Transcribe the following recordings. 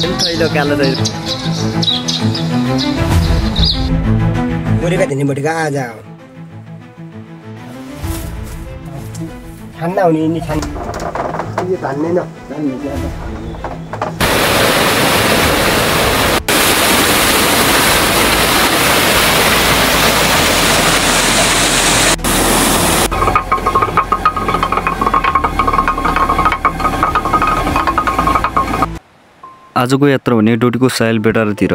थैलो कालो थैलो बोलेका थिएँ नि बोटेका आज ठन्डा हुने नि ठन्डा यो धान्दैन आजको यात्रा भने डोटीको साइल बेटारातिर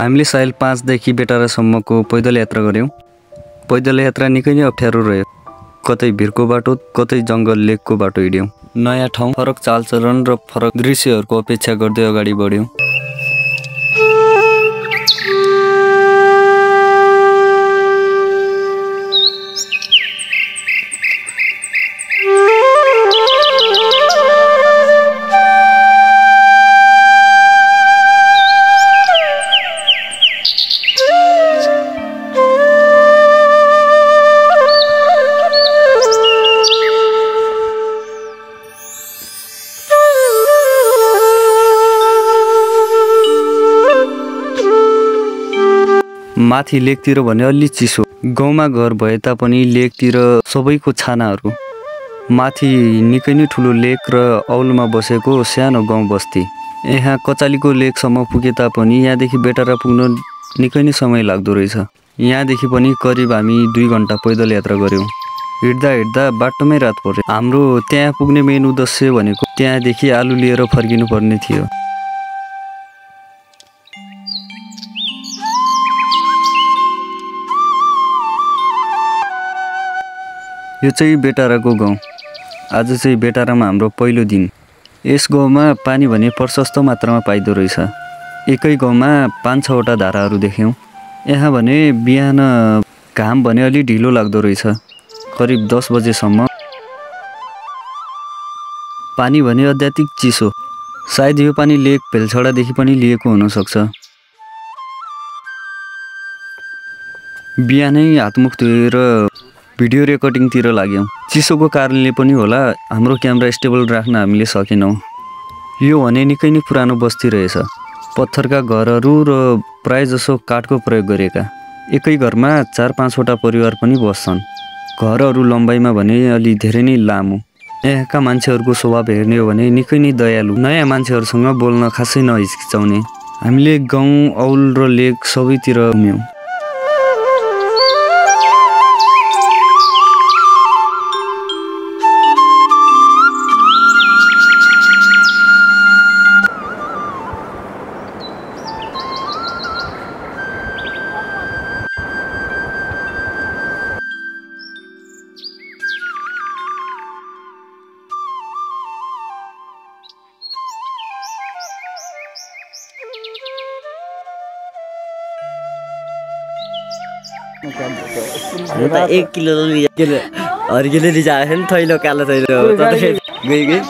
हामीले साइल 5 देखि बेटारासम्मको पैदल यात्रा गऱ्यौँ। पैदल यात्रा निकै नै अप्ठ्यारो रह्यो। कतै भिरको बाटो कतै जङ्गल लेकको बाटो हिँड्यौँ। नयाँ ठाउँ फरक चालचलन र फरक दृश्यहरूको अपेक्षा गर्दै अगाडि बढ्यौँ। माथि लेकतिर भने अलि चिसो। गाउँमा घर भए तापनि लेकतिर सबैको छानाहरू। माथि निकै नै ठुलो लेक र औलमा बसेको सानो गाउँ बस्ती। यहाँ कचालीको लेकसम्म पुगे तापनि यहाँदेखि बेटारा पुग्न निकै नै समय लाग्दो रहेछ। यहाँदेखि पनि करिब हामी 2 घन्टा पैदल यात्रा गऱ्यौँ। हिँड्दा हिँड्दा बाटोमै रात पर्यो। हाम्रो त्यहाँ पुग्ने मेन उद्देश्य भनेको त्यहाँदेखि आलु लिएर फर्किनु पर्ने थियो। यो चाहिँ बेटाराको गाउँ। आज चाहिँ बेटारामा हाम्रो पहिलो दिन। यस गाउँमा पानी भने प्रशस्त मात्रामा पाइदो रहेछ। एकै गाउँमा 5-6 वटा धाराहरू देख्यौँ। यहाँ भने बिहान घाम भने अलि ढिलो लाग्दो रहेछ। करिब 10 बजेसम्म। पानी भने अत्याधिक चिसो। सायद यो पानी लेक भेलछडादेखि पनि लिएको हुनसक्छ। बिहानै हातमुख धोएर भिडियो रेकर्डिङतिर लाग्यौँ। चिसोको कारणले पनि होला हाम्रो क्यामेरा स्टेबल राख्न हामीले सकेनौँ। यो भने निकै नै पुरानो बस्ती रहेछ। पत्थरका घरहरू र प्रायजसो काठको प्रयोग गरेका। एकै घरमा 4-5 वटा परिवार पनि बस्छन्। घरहरू लम्बाइमा भने अलि धेरै नै लामो। यहाँका मान्छेहरूको स्वभाव हेर्ने हो भने निकै नै दयालु। नयाँ मान्छेहरूसँग बोल्न खासै नहिचकिचाउने। हामीले गाउँ औल र लेक सबैतिर घुम्यौँ। म त 1 किलो हर्किले लिजाएको नि थैलो कालो थैलो गई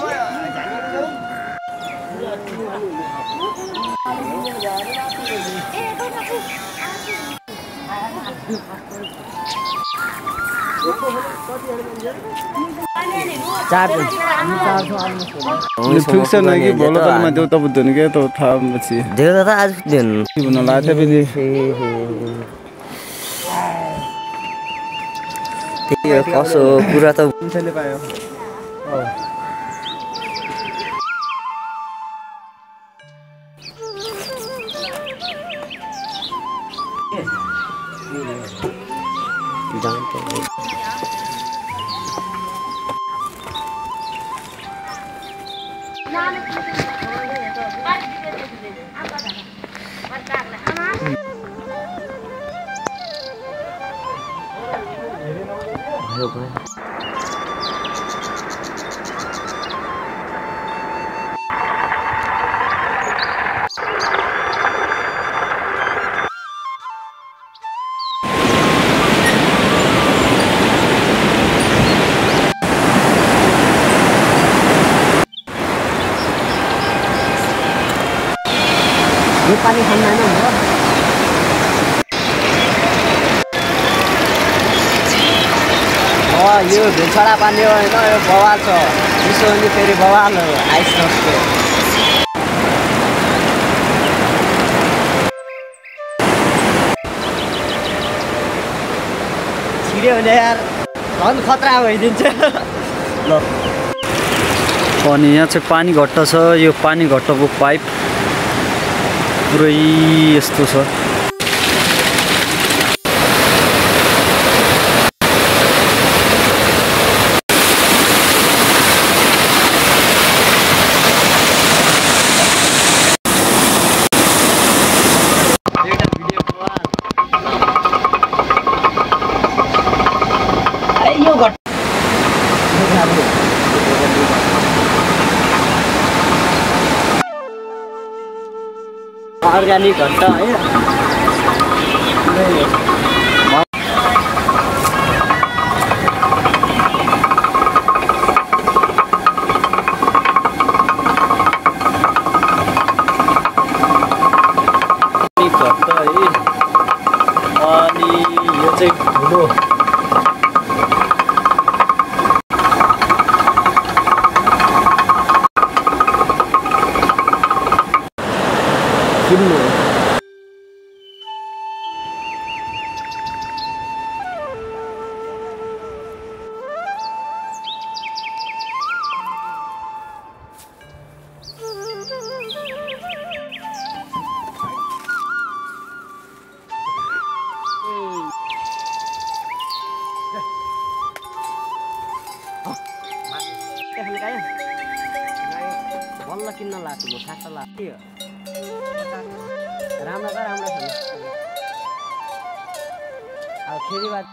फिक्सन है कि भोलो तलमा देउता बुद्धन के तो था पछि देउता त आज दिन के भन्न लाग्छ फेरि त्यो कसो पुरा त मान्छेले पायो यो पानी खान्न हैन हो यो भेलछडा पानी हो हैन यो बवाल छ चिसो अनि फेरि बवाल हो आइस नस्को भिडियो भने यार झन् खतरा भइदिन्छ ल। अनि यहाँ चाहिँ पानी घट्ट छ। यो पानी घट्टको पाइप पुरै यस्तो छ। अर्ग्यानिक घट्ट है। घट्ट है। अनि यो चाहिँ ठुलो बल्ल किन्न लाग्छ म खासा लाग्छ राम्रो छ राम्रो छ अब फेरि बाद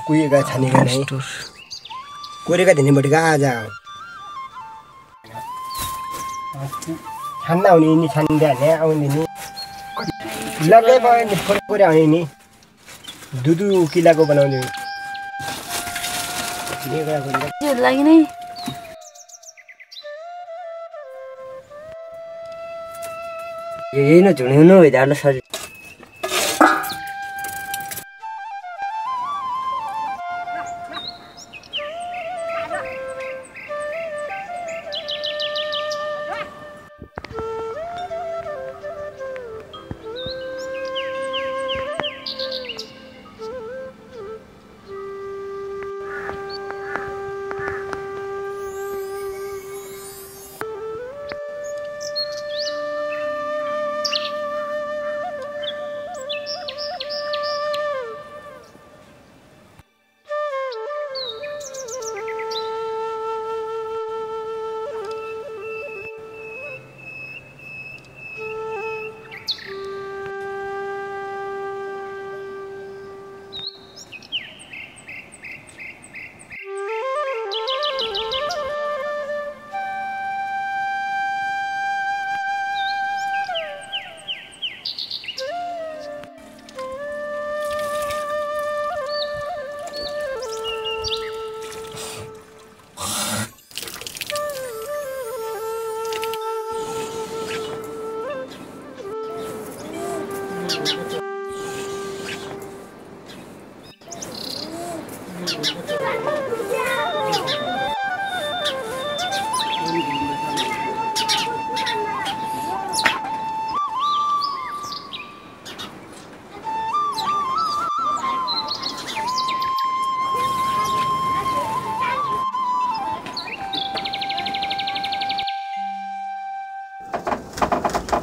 कुहिएका छानेका नै कोरेका धेरैबाट कहाँ जा छान्दा हुने नि छान्दा भने आउने नि लग्दै भयो नि कोरे आउने नि दुधु किलाको बनाउने लागि नै यही न झुण्याउनु भइदियो सर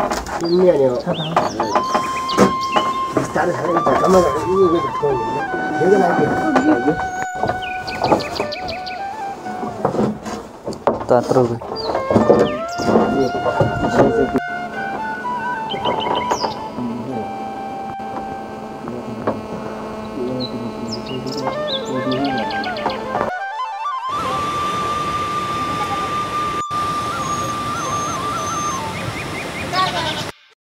तिमी अनि हो बिस्तारै खाने झट्टमा झट्टमा झट्को हुन्छ लाग्यो तात्रो